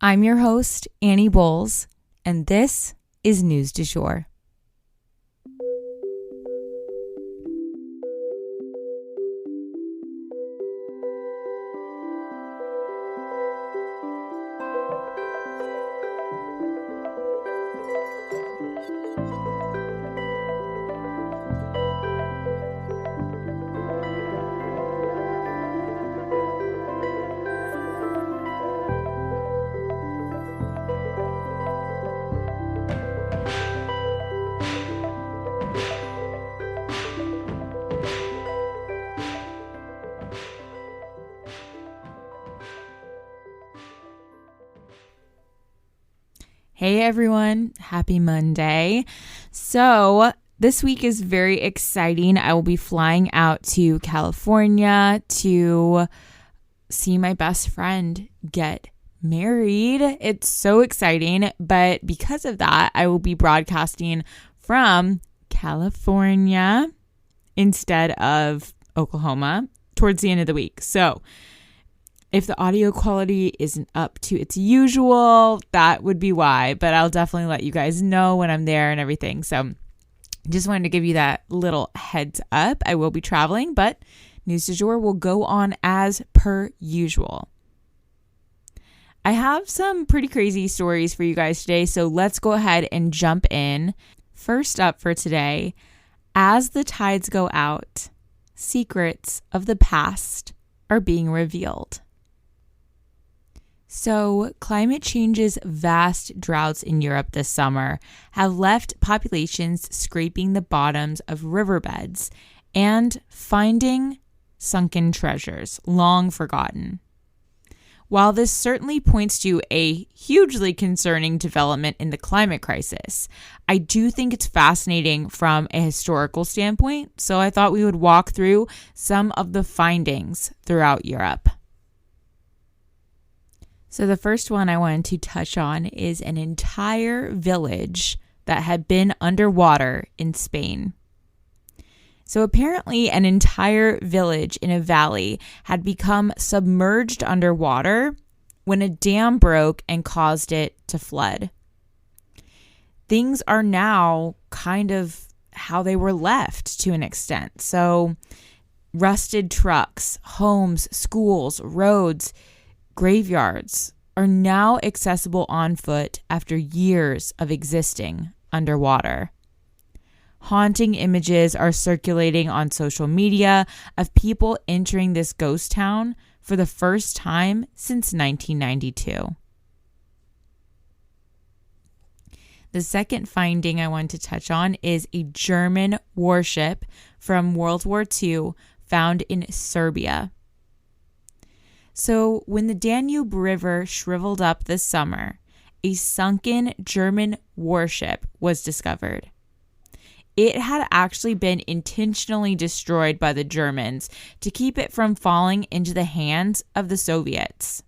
I'm your host, Annie Bowles, and this is News du Jour. Hey everyone, happy Monday. So this week is very exciting. I will be flying out to California to see my best friend get married. It's so exciting, but because of that, I will be broadcasting from California instead of Oklahoma towards the end of the week. So if the audio quality isn't up to its usual, that would be why, but I'll definitely let you guys know when I'm there and everything. So just wanted to give you that little heads up. I will be traveling, but News du Jour will go on as per usual. I have some pretty crazy stories for you guys today, so let's go ahead and jump in. First up for today, as the tides go out, secrets of the past are being revealed. So, climate change's vast droughts in Europe this summer have left populations scraping the bottoms of riverbeds and finding sunken treasures long forgotten. While this certainly points to a hugely concerning development in the climate crisis, I do think it's fascinating from a historical standpoint, so I thought we would walk through some of the findings throughout Europe. So the first one I wanted to touch on is an entire village that had been underwater in Spain. So apparently an entire village in a valley had become submerged underwater when a dam broke and caused it to flood. Things are now kind of how they were left to an extent. So rusted trucks, homes, schools, roads, graveyards are now accessible on foot after years of existing underwater. Haunting images are circulating on social media of people entering this ghost town for the first time since 1992. The second finding I want to touch on is a German warship from World War II found in Serbia. So when the Danube River shriveled up this summer, a sunken German warship was discovered. It had actually been intentionally destroyed by the Germans to keep it from falling into the hands of the Soviets.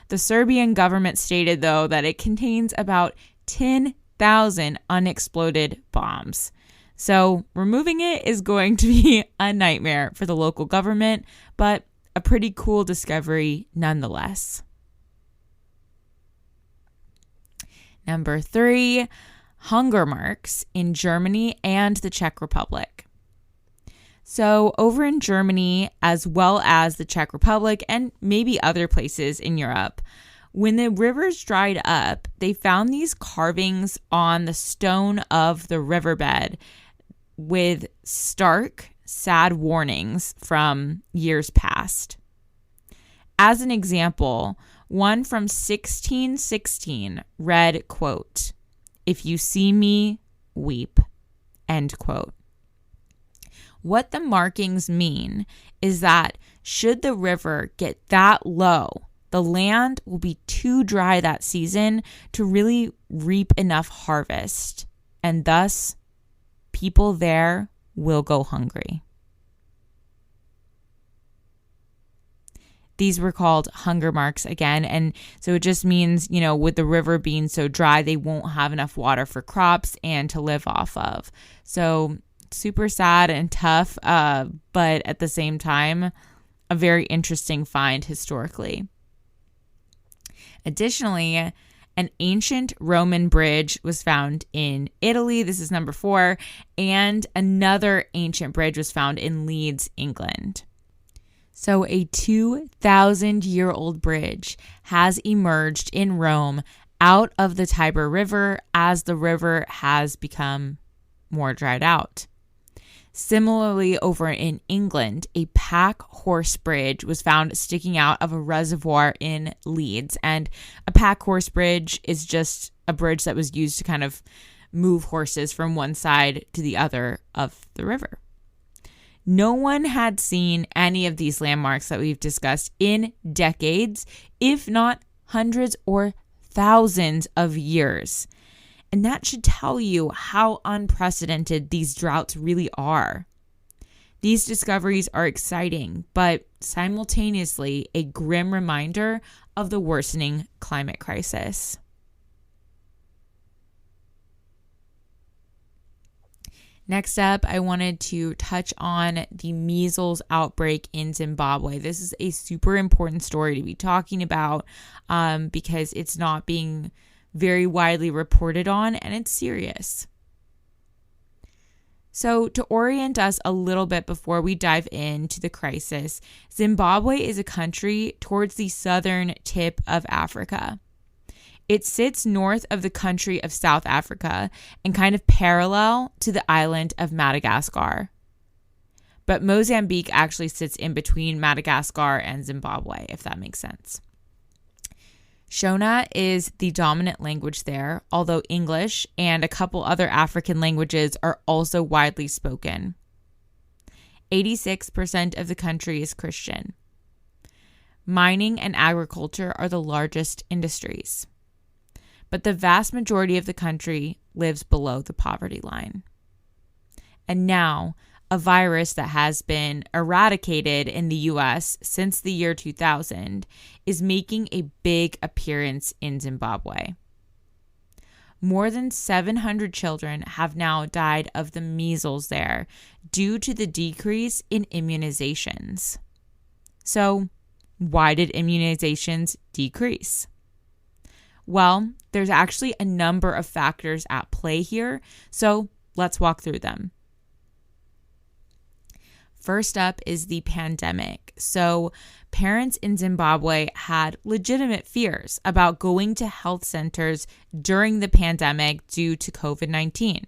The Serbian government stated, though, that it contains about 10,000 unexploded bombs. So removing it is going to be a nightmare for the local government, but a pretty cool discovery nonetheless. Number 3, hunger marks in Germany and the Czech Republic. So over in Germany, as well as the Czech Republic and maybe other places in Europe, when the rivers dried up, they found these carvings on the stone of the riverbed with stark, sad warnings from years past. As an example, one from 1616 read, quote, "If you see me, weep," end quote. What the markings mean is that should the river get that low, the land will be too dry that season to really reap enough harvest, and thus people there will go hungry. These were called hunger marks again. And so it just means, with the river being so dry, they won't have enough water for crops and to live off of. So super sad and tough, but at the same time, a very interesting find historically. Additionally, an ancient Roman bridge was found in Italy. This is number 4. And another ancient bridge was found in Leeds, England. So a 2,000-year-old bridge has emerged in Rome out of the Tiber River as the river has become more dried out. Similarly, over in England, a pack horse bridge was found sticking out of a reservoir in Leeds. And a pack horse bridge is just a bridge that was used to kind of move horses from one side to the other of the river. No one had seen any of these landmarks that we've discussed in decades, if not hundreds or thousands of years. And that should tell you how unprecedented these droughts really are. These discoveries are exciting, but simultaneously a grim reminder of the worsening climate crisis. Next up, I wanted to touch on the measles outbreak in Zimbabwe. This is a super important story to be talking about because it's not being very widely reported on, and it's serious. So to orient us a little bit before we dive into the crisis, Zimbabwe is a country towards the southern tip of Africa. It sits north of the country of South Africa and kind of parallel to the island of Madagascar. But Mozambique actually sits in between Madagascar and Zimbabwe, if that makes sense. Shona is the dominant language there, although English and a couple other African languages are also widely spoken. 86% of the country is Christian. Mining and agriculture are the largest industries. But the vast majority of the country lives below the poverty line. And now, a virus that has been eradicated in the US since the year 2000 is making a big appearance in Zimbabwe. More than 700 children have now died of the measles there due to the decrease in immunizations. So, why did immunizations decrease? Well, there's actually a number of factors at play here, so let's walk through them. First up is the pandemic. So parents in Zimbabwe had legitimate fears about going to health centers during the pandemic due to COVID-19.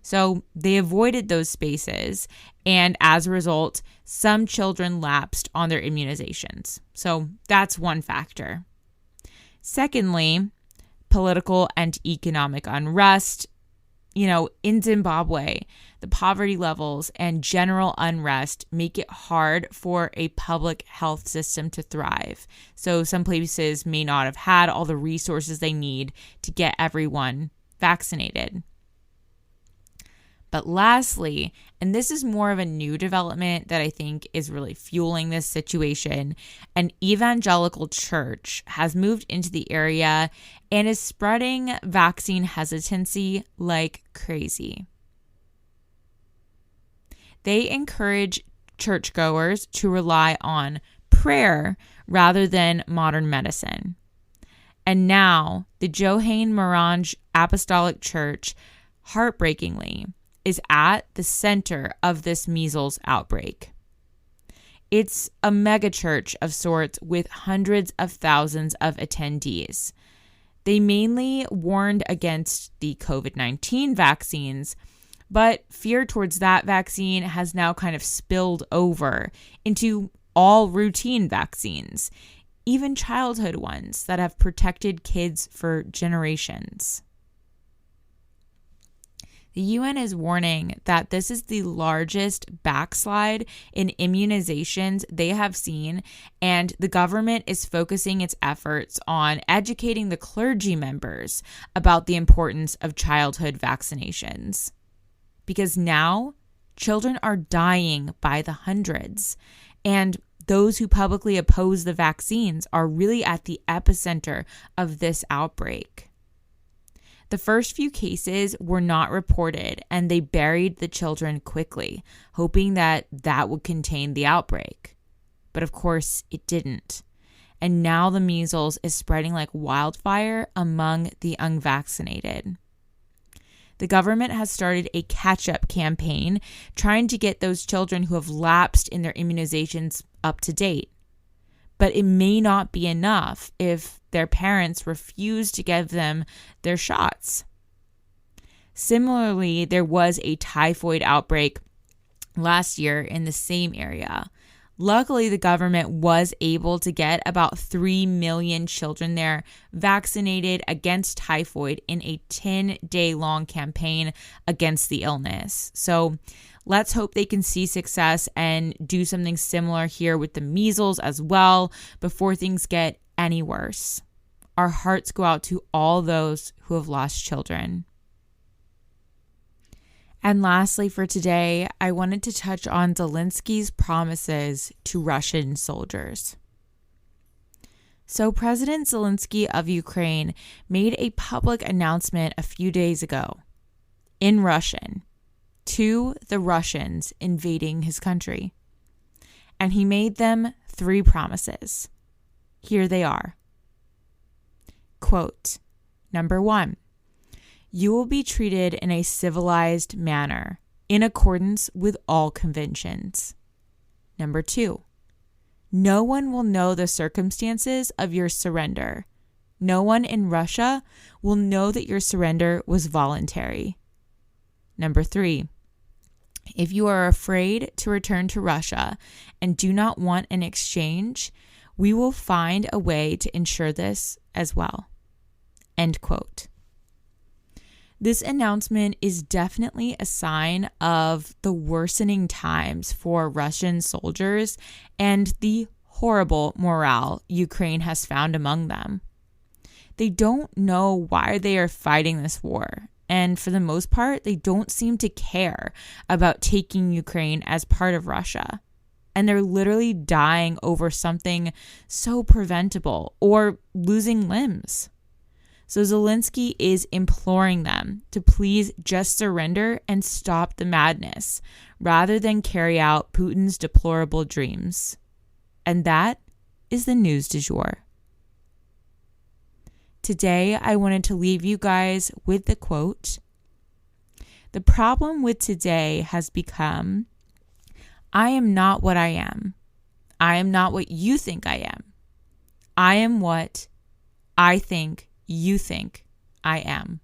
So they avoided those spaces, and as a result, some children lapsed on their immunizations. So that's one factor. Secondly, political and economic unrest. In Zimbabwe, the poverty levels and general unrest make it hard for a public health system to thrive. So some places may not have had all the resources they need to get everyone vaccinated. But lastly, and this is more of a new development that I think is really fueling this situation, an evangelical church has moved into the area and is spreading vaccine hesitancy like crazy. They encourage churchgoers to rely on prayer rather than modern medicine. And now, the Johane Morange Apostolic Church, heartbreakingly, is at the center of this measles outbreak. It's a mega church of sorts with hundreds of thousands of attendees. They mainly warned against the COVID-19 vaccines, but fear towards that vaccine has now kind of spilled over into all routine vaccines, even childhood ones that have protected kids for generations. The UN is warning that this is the largest backslide in immunizations they have seen, and the government is focusing its efforts on educating the clergy members about the importance of childhood vaccinations. Because now, children are dying by the hundreds, and those who publicly oppose the vaccines are really at the epicenter of this outbreak. The first few cases were not reported, and they buried the children quickly, hoping that would contain the outbreak. But of course, it didn't. and now the measles is spreading like wildfire among the unvaccinated. The government has started a catch-up campaign trying to get those children who have lapsed in their immunizations up to date. But it may not be enough if their parents refuse to give them their shots. Similarly, there was a typhoid outbreak last year in the same area. Luckily, the government was able to get about 3 million children there vaccinated against typhoid in a 10-day-long campaign against the illness. So let's hope they can see success and do something similar here with the measles as well before things get any worse. Our hearts go out to all those who have lost children. And lastly for today, I wanted to touch on Zelensky's promises to Russian soldiers. So President Zelensky of Ukraine made a public announcement a few days ago in Russian to the Russians invading his country. And he made them 3 promises. Here they are. Quote, number 1. You will be treated in a civilized manner, in accordance with all conventions. Number 2, no one will know the circumstances of your surrender. No one in Russia will know that your surrender was voluntary. Number 3, if you are afraid to return to Russia and do not want an exchange, we will find a way to ensure this as well. End quote. This announcement is definitely a sign of the worsening times for Russian soldiers and the horrible morale Ukraine has found among them. They don't know why they are fighting this war, and for the most part, they don't seem to care about taking Ukraine as part of Russia. And they're literally dying over something so preventable or losing limbs. So Zelensky is imploring them to please just surrender and stop the madness rather than carry out Putin's deplorable dreams. And that is the news du jour. Today, I wanted to leave you guys with the quote. The problem with today has become, I am not what I am. I am not what you think I am. I am what I think you think I am.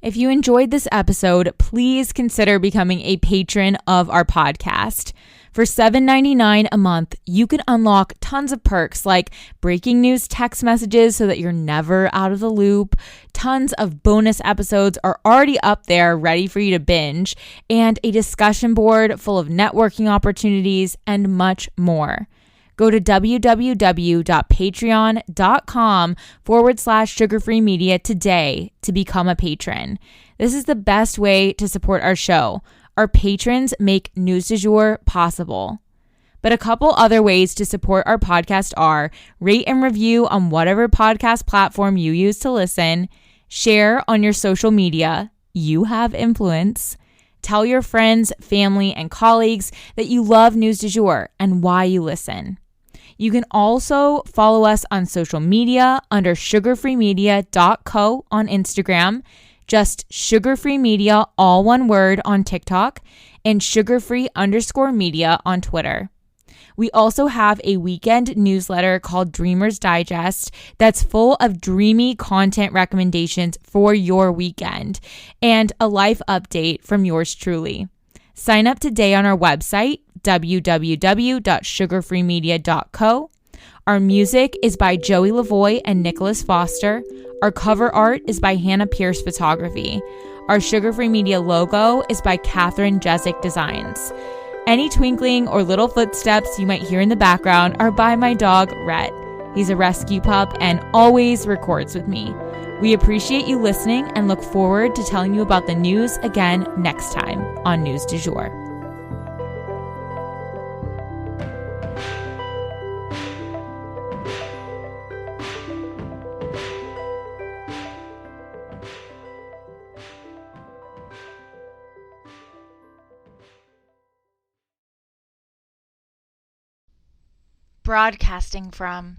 If you enjoyed this episode, please consider becoming a patron of our podcast. For $7.99 a month, you can unlock tons of perks like breaking news text messages so that you're never out of the loop. Tons of bonus episodes are already up there ready for you to binge, and a discussion board full of networking opportunities and much more. Go to www.patreon.com/sugarfree media today to become a patron. This is the best way to support our show. Our patrons make News du Jour possible. But a couple other ways to support our podcast are rate and review on whatever podcast platform you use to listen, share on your social media, you have influence, tell your friends, family, and colleagues that you love News du Jour and why you listen. You can also follow us on social media under sugarfreemedia.co on Instagram, just sugarfreemedia, all one word, on TikTok, and sugarfree_media on Twitter. We also have a weekend newsletter called Dreamers Digest that's full of dreamy content recommendations for your weekend and a life update from yours truly. Sign up today on our website, www.sugarfreemedia.co. Our music is by Joey Lavoie and Nicholas Foster. Our cover art is by Hannah Pierce Photography. Our Sugar Free Media logo is by Catherine Jezik Designs. Any twinkling or little footsteps you might hear in the background are by my dog, Rhett. He's a rescue pup and always records with me. We appreciate you listening and look forward to telling you about the news again next time on News du Jour. broadcasting from